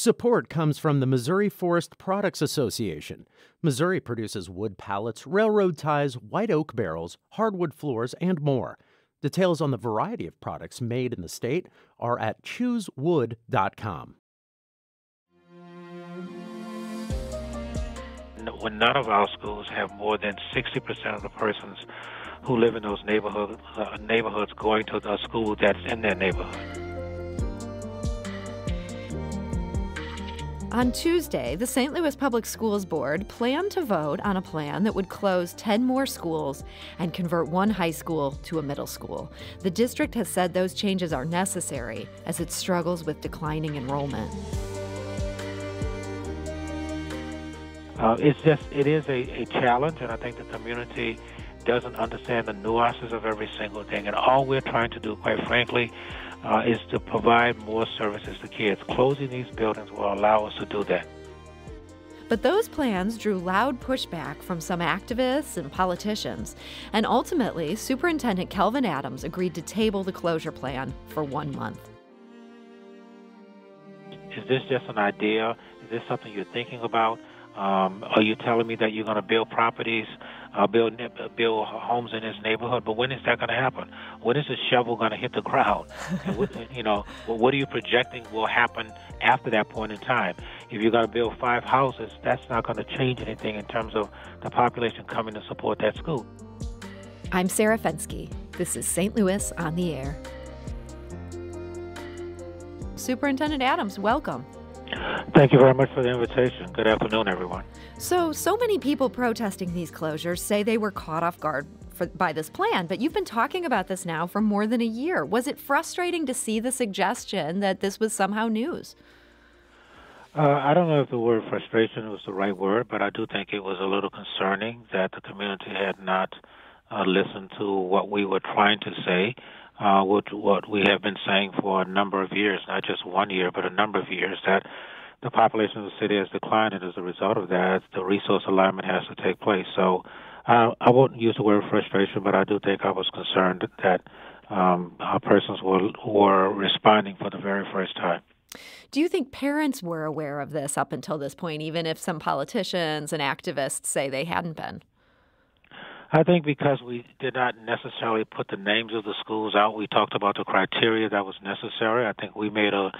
Support comes from the Missouri Forest Products Association. Missouri produces wood pallets, railroad ties, white oak barrels, hardwood floors, and more. Details on the variety of products made in the state are at choosewood.com. When none of our schools have more than 60% of the persons who live in those neighborhoods going to the school that's in their neighborhood. On Tuesday, the St. Louis Public Schools Board planned to vote on a plan that would close 10 more schools and convert one high school to a middle school. The district has said those changes are necessary as it struggles with declining enrollment. It is a challenge, and I think the community doesn't understand the nuances of every single thing. And all we're trying to do, quite frankly, is to provide more services to kids. Closing these buildings will allow us to do that. But those plans drew loud pushback from some activists and politicians. And ultimately, Superintendent Kelvin Adams agreed to table the closure plan for 1 month. Is this just an idea? Is this something you're thinking about? Are you telling me that you're going to build properties, build homes in this neighborhood? But when is that going to happen? When is the shovel going to hit the ground? What are you projecting will happen after that point in time? If you're going to build 5 houses, that's not going to change anything in terms of the population coming to support that school. I'm Sarah Fensky. This is St. Louis on the Air. Superintendent Adams, welcome. Thank you very much for the invitation. Good afternoon, everyone. So many people protesting these closures say they were caught off guard by this plan, but you've been talking about this now for more than a year. Was it frustrating to see the suggestion that this was somehow news? I don't know if the word frustration was the right word, but I do think it was a little concerning that the community had not listened to what we were trying to say. What we have been saying for a number of years, not just 1 year, but a number of years, that the population of the city has declined, and as a result of that, the resource alignment has to take place. So I won't use the word frustration, but I do think I was concerned that our persons were responding for the very first time. Do you think parents were aware of this up until this point, even if some politicians and activists say they hadn't been? I think because we did not necessarily put the names of the schools out, we talked about the criteria that was necessary. I think we made a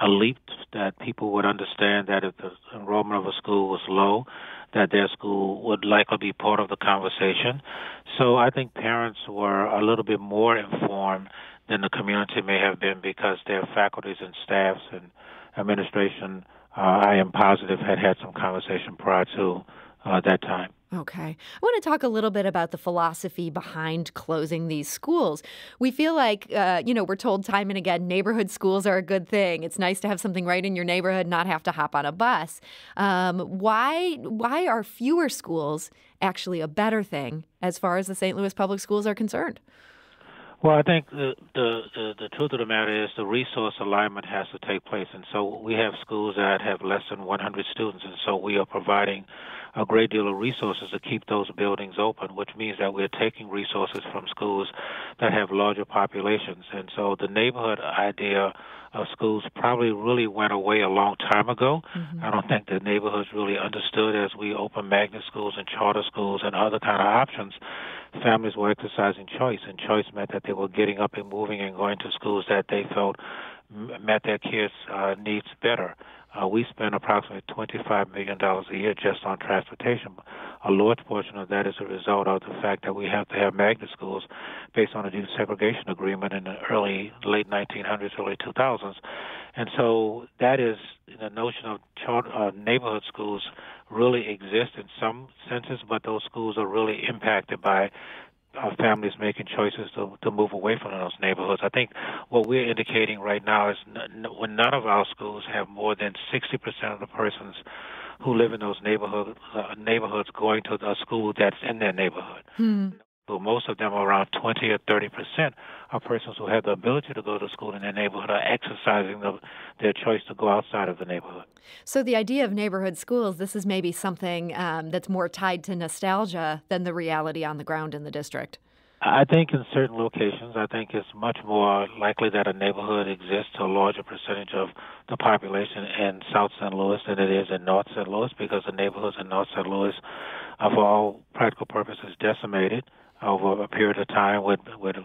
leap that people would understand that if the enrollment of a school was low, that their school would likely be part of the conversation. So I think parents were a little bit more informed than the community may have been because their faculties and staffs and administration, I am positive, had some conversation prior to that time. Okay. I want to talk a little bit about the philosophy behind closing these schools. We feel like, we're told time and again, neighborhood schools are a good thing. It's nice to have something right in your neighborhood, not have to hop on a bus. Why are fewer schools actually a better thing as far as the St. Louis public schools are concerned? Well, I think the truth of the matter is the resource alignment has to take place. And so we have schools that have less than 100 students, and so we are providing a great deal of resources to keep those buildings open, which means that we're taking resources from schools that have larger populations. And so the neighborhood idea of schools probably really went away a long time ago. Mm-hmm. I don't think the neighborhoods really understood as we opened magnet schools and charter schools and other kind of options. Families were exercising choice, and choice meant that they were getting up and moving and going to schools that they felt met their kids' needs better. We spend approximately $25 million a year just on transportation. A large portion of that is a result of the fact that we have to have magnet schools based on a desegregation agreement in the late 1900s, early 2000s. And so that is the notion of neighborhood schools really exist in some senses, but those schools are really impacted by families making choices to move away from those neighborhoods. I think what we're indicating right now is when none of our schools have more than 60% of the persons who live in those neighborhoods going to a school that's in their neighborhood. So most of them, around 20 or 30%, are persons who have the ability to go to school in their neighborhood are exercising their choice to go outside of the neighborhood. So the idea of neighborhood schools, this is maybe something that's more tied to nostalgia than the reality on the ground in the district. I think in certain locations, I think it's much more likely that a neighborhood exists to a larger percentage of the population in South St. Louis than it is in North St. Louis, because the neighborhoods in North St. Louis are, for all practical purposes, decimated over a period of time with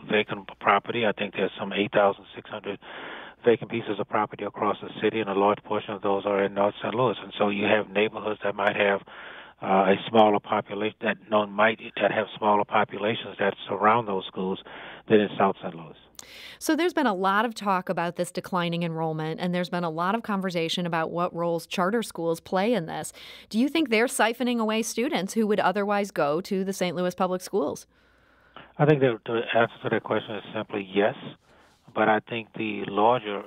vacant property. I think there's some 8,600 vacant pieces of property across the city, and a large portion of those are in North St. Louis. And so you have neighborhoods that might have a smaller population that have smaller populations that surround those schools than in South St. Louis. So there's been a lot of talk about this declining enrollment, and there's been a lot of conversation about what roles charter schools play in this. Do you think they're siphoning away students who would otherwise go to the St. Louis public schools? I think that the answer to that question is simply yes. But I think the larger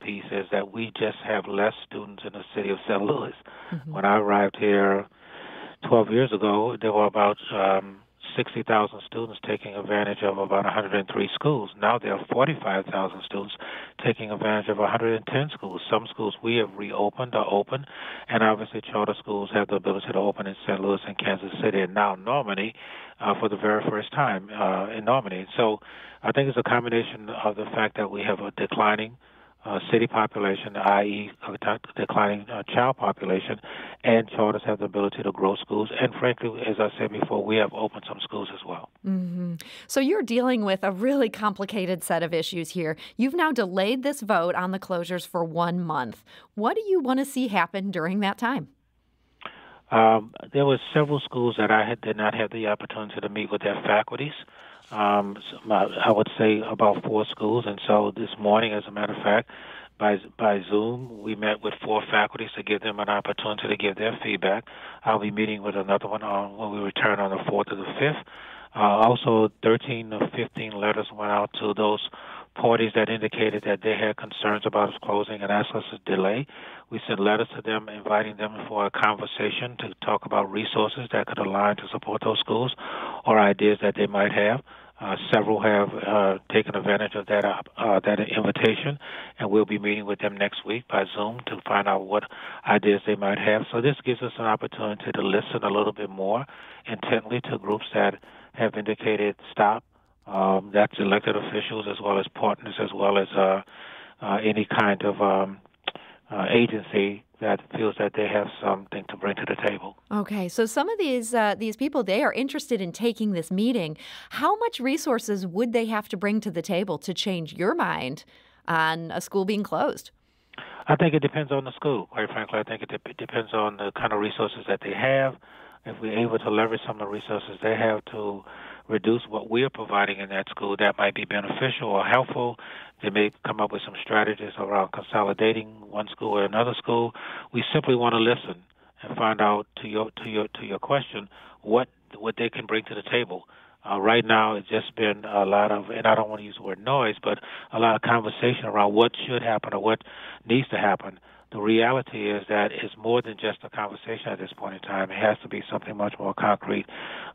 piece is that we just have less students in the city of St. Louis. Mm-hmm. When I arrived here 12 years ago, there were about 60,000 students taking advantage of about 103 schools. Now there are 45,000 students taking advantage of 110 schools. Some schools we have reopened or open, and obviously charter schools have the ability to open in St. Louis and Kansas City, and now Normandy for the very first time in Normandy. So I think it's a combination of the fact that we have a declining city population, i.e. a declining child population, and charters have the ability to grow schools. And frankly, as I said before, we have opened some schools as well. Mm-hmm. So you're dealing with a really complicated set of issues here. You've now delayed this vote on the closures for 1 month. What do you want to see happen during that time? There were several schools that did not have the opportunity to meet with their faculties. I would say about 4 schools, and so this morning, as a matter of fact, by Zoom, we met with 4 faculties to give them an opportunity to give their feedback. I'll be meeting with another one when we return on the 4th or the 5th. Also, 13 or 15 letters went out to those parties that indicated that they had concerns about us closing and asked us to delay. We sent letters to them inviting them for a conversation to talk about resources that could align to support those schools or ideas that they might have. Several have taken advantage of that invitation, and we'll be meeting with them next week by Zoom to find out what ideas they might have. So this gives us an opportunity to listen a little bit more intently to groups that have indicated stop. That's elected officials as well as partners as well as any kind of agency that feels that they have something to bring to the table. Okay, so some of these people, they are interested in taking this meeting. How much resources would they have to bring to the table to change your mind on a school being closed? I think it depends on the school. Quite frankly, I think it depends on the kind of resources that they have. If we're able to leverage some of the resources they have to reduce what we're providing in that school, that might be beneficial or helpful. They may come up with some strategies around consolidating one school or another school. We simply want to listen and find out, to your question, what they can bring to the table. Right now, it's just been a lot of, and I don't want to use the word noise, but a lot of conversation around what should happen or what needs to happen. The reality is that it's more than just a conversation at this point in time. It has to be something much more concrete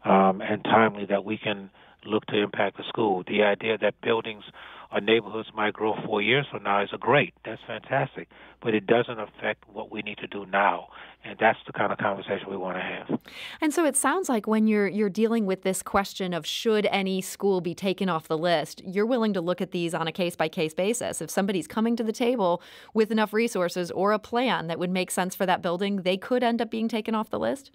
and timely that we can look to impact the school. The idea that buildings or neighborhoods might grow 4 years from now is great. That's fantastic. But it doesn't affect what we need to do now. And that's the kind of conversation we want to have. And so it sounds like when you're dealing with this question of should any school be taken off the list, you're willing to look at these on a case-by-case basis. If somebody's coming to the table with enough resources or a plan that would make sense for that building, they could end up being taken off the list?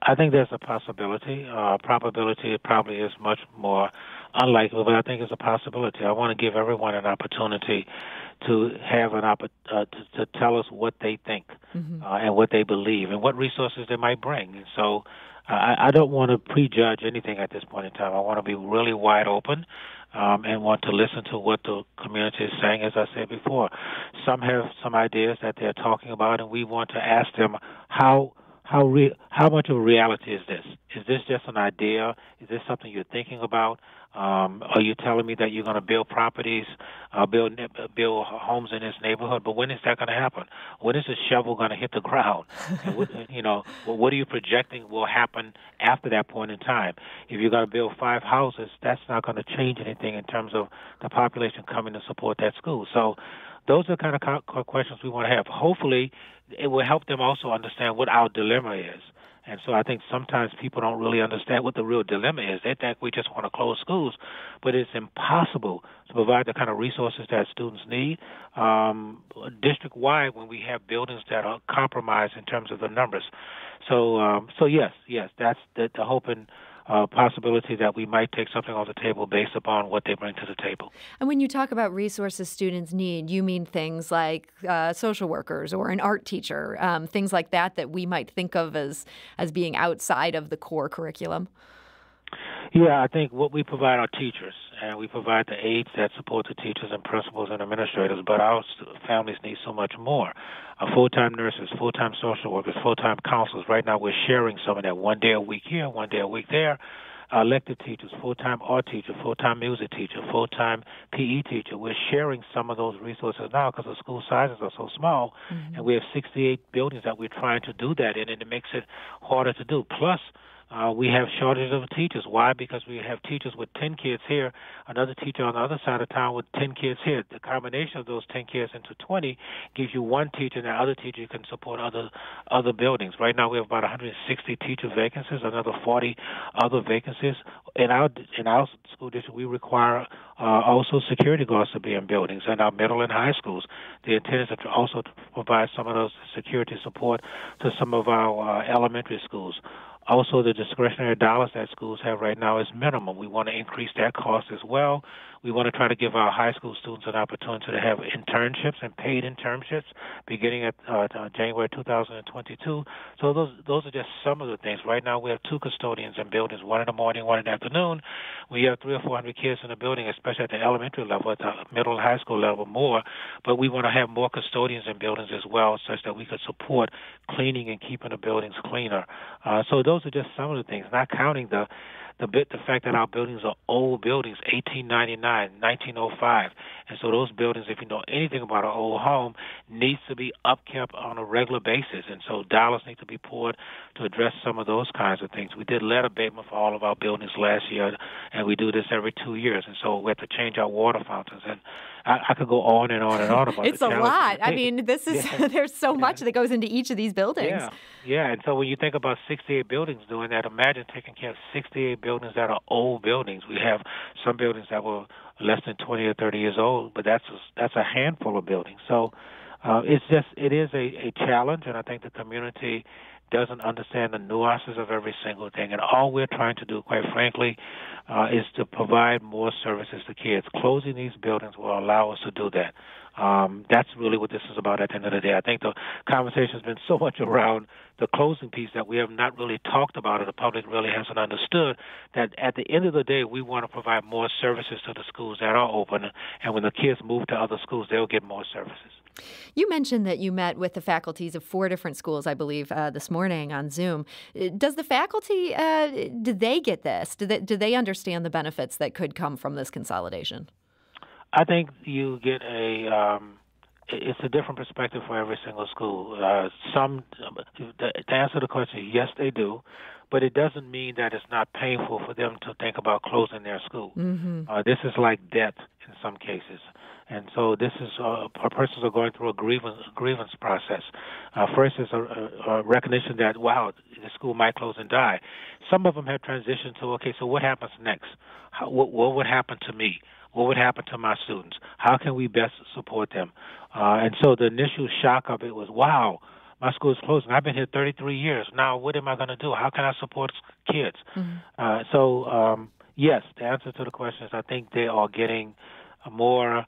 I think there's a possibility. Probability probably is much more unlikely, but I think it's a possibility. I want to give everyone an opportunity to have to tell us what they think and what they believe and what resources they might bring. And so I don't want to prejudge anything at this point in time. I want to be really wide open and want to listen to what the community is saying. As I said before, some have some ideas that they're talking about, and we want to ask them how much of a reality is this? Is this just an idea? Is this something you're thinking about? Are you telling me that you're going to build properties, build homes in this neighborhood? But when is that going to happen? When is the shovel going to hit the ground? What are you projecting will happen after that point in time? If you're going to build 5 houses, that's not going to change anything in terms of the population coming to support that school. So those are the kind of questions we want to have. Hopefully, it will help them also understand what our dilemma is. And so I think sometimes people don't really understand what the real dilemma is. They think we just want to close schools, but it's impossible to provide the kind of resources that students need district-wide when we have buildings that are compromised in terms of the numbers. So yes, that's the hope and possibility that we might take something off the table based upon what they bring to the table. And when you talk about resources students need, you mean things like social workers or an art teacher, things like that we might think of as being outside of the core curriculum? Yeah, I think what we provide are teachers, and we provide the aides that support the teachers and principals and administrators, but our families need so much more. Full-time nurses, full-time social workers, full-time counselors. Right now we're sharing some of that, 1 day a week here, 1 day a week there. Elected teachers, full-time art teacher, full-time music teacher, full-time PE teacher. We're sharing some of those resources now because the school sizes are so small, and we have 68 buildings that we're trying to do that in, and it makes it harder to do. Plus, we have shortages of teachers. Why? Because we have teachers with 10 kids here, another teacher on the other side of town with 10 kids here. The combination of those 10 kids into 20 gives you one teacher, and the other teacher can support other buildings. Right now we have about 160 teacher vacancies, another 40 other vacancies. In our school district, we require also security guards to be in buildings in our middle and high schools. The intent is to also provide some of those security support to some of our elementary schools. Also, the discretionary dollars that schools have right now is minimum. We want to increase that cost as well. We want to try to give our high school students an opportunity to have internships and paid internships beginning at January 2022. So those are just some of the things. Right now we have 2 custodians in buildings, 1 in the morning, 1 in the afternoon. We have 300 or 400 kids in the building, especially at the elementary level, at the middle and high school level more. But we want to have more custodians in buildings as well, such that we could support cleaning and keeping the buildings cleaner. So those are just some of the things, not counting the fact that our buildings are old buildings, 1899, 1905. And so those buildings, if you know anything about an old home, needs to be upkept on a regular basis. And so dollars need to be poured to address some of those kinds of things. We did lead abatement for all of our buildings last year, and we do this every 2 years. And so we have to change our water fountains. And I could go on and on and on about it's the a lot. I mean, this is there's so much that goes into each of these buildings. Yeah. And so when you think about 68 buildings doing that, imagine taking care of 68 buildings that are old buildings. We have some buildings that were less than 20 or 30 years old, but that's a handful of buildings. So it is a challenge, and I think the community doesn't understand the nuances of every single thing. And all we're trying to do, quite frankly, is to provide more services to kids. Closing these buildings will allow us to do that. That's really what this is about at the end of the day. I think the conversation has been so much around the closing piece that we have not really talked about it. The public really hasn't understood that at the end of the day, we want to provide more services to the schools that are open. And when the kids move to other schools, they'll get more services. You mentioned that you met with the faculties of 4 different schools, I believe, this morning on Zoom. Does the faculty, did they get this? Do they understand the benefits that could come from this consolidation? I think you get it's a different perspective for every single school. To answer the question, yes, they do. But it doesn't mean that it's not painful for them to think about closing their school. This is like death in some cases. And so this is persons are going through a grievance process. First is a recognition that, wow, the school might close and die. Some of them have transitioned to, okay, so what happens next? What would happen to me? What would happen to my students? How can we best support them? And so the initial shock of it was, wow, my school is closing. I've been here 33 years. Now what am I going to do? How can I support kids? Yes, the answer to the question is I think they are getting more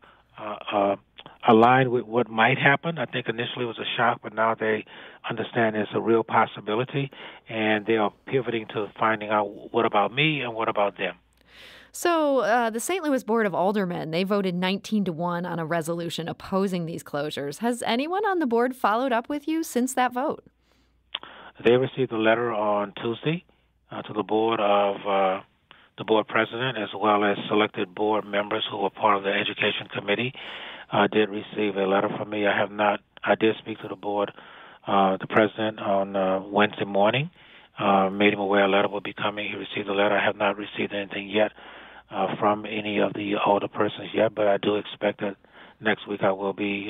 aligned with what might happen. I think initially it was a shock, but now they understand it's a real possibility, and they are pivoting to finding out what about me and what about them. So the St. Louis Board of Aldermen, they voted 19-1 on a resolution opposing these closures. Has anyone on the board followed up with you since that vote? They received a letter on Tuesday to the board of the board president, as well as selected board members who were part of the education committee, did receive a letter from me. I did speak to the board, the president, on Wednesday morning. Made him aware a letter will be coming. He received a letter. I have not received anything yet from any of the older persons yet, but I do expect that next week I will be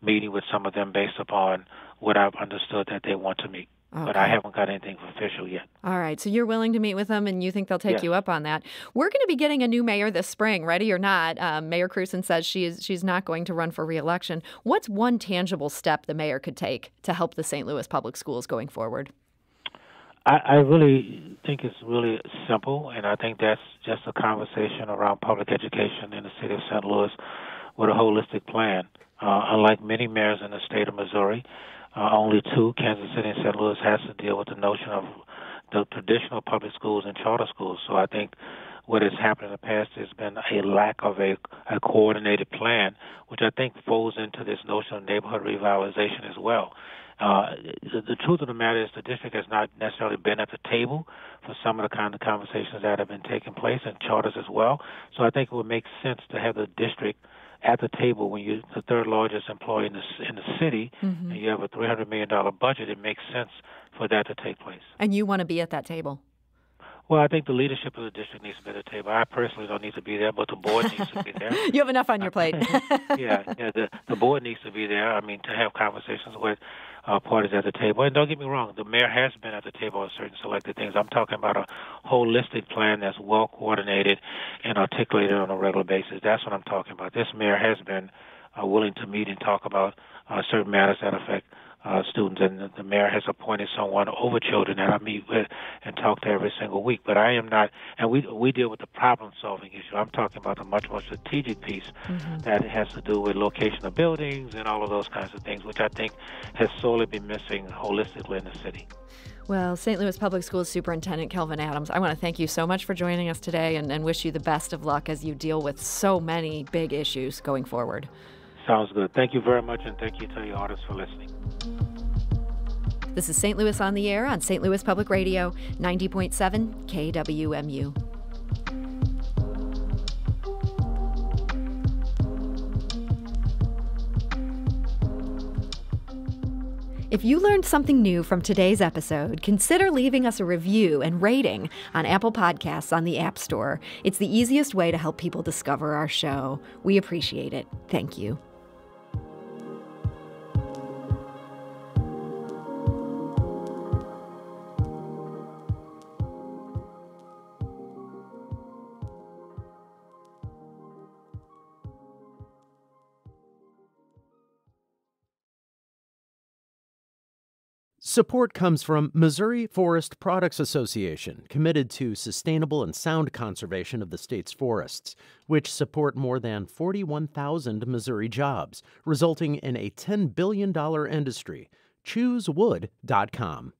meeting with some of them based upon what I've understood that they want to meet. but I haven't got anything official yet. All right. So you're willing to meet with them, and you think they'll take you up on that. We're going to be getting a new mayor this spring, ready or not. Mayor Cruson says she's not going to run for re-election. What's one tangible step the mayor could take to help the St. Louis Public Schools going forward? I really think it's really simple, and I think that's just a conversation around public education in the city of St. Louis with a holistic plan. Unlike many mayors in the state of Missouri, only two, Kansas City and St. Louis, has to deal with the notion of the traditional public schools and charter schools. So I think what has happened in the past has been a lack of a coordinated plan, which I think folds into this notion of neighborhood revitalization as well. The truth of the matter is the district has not necessarily been at the table for some of the kind of conversations that have been taking place, and charters as well. So I think it would make sense to have the district at the table when you're the third largest employer in the city, and you have a $300 million budget. It makes sense for that to take place. And you want to be at that table? Well, I think the leadership of the district needs to be at the table. I personally don't need to be there, but the board needs to be there. You have enough on your plate. The board needs to be there. I mean, to have conversations with parties at the table. And don't get me wrong, the mayor has been at the table on certain selected things. I'm talking about a holistic plan that's well coordinated and articulated on a regular basis. That's what I'm talking about. This mayor has been willing to meet and talk about certain matters that affect students, and the mayor has appointed someone over children that I meet with and talk to every single week. But I am not, and we deal with the problem-solving issue. I'm talking about the much more strategic piece that has to do with location of buildings and all of those kinds of things, which I think has sorely been missing holistically in the city. Well, St. Louis Public Schools Superintendent Kelvin Adams, I want to thank you so much for joining us today and wish you the best of luck as you deal with so many big issues going forward. Sounds good. Thank you very much, and thank you to your audience for listening. This is St. Louis on the Air on St. Louis Public Radio, 90.7 KWMU. If you learned something new from today's episode, consider leaving us a review and rating on Apple Podcasts on the App Store. It's the easiest way to help people discover our show. We appreciate it. Thank you. Support comes from Missouri Forest Products Association, committed to sustainable and sound conservation of the state's forests, which support more than 41,000 Missouri jobs, resulting in a $10 billion industry. ChooseWood.com.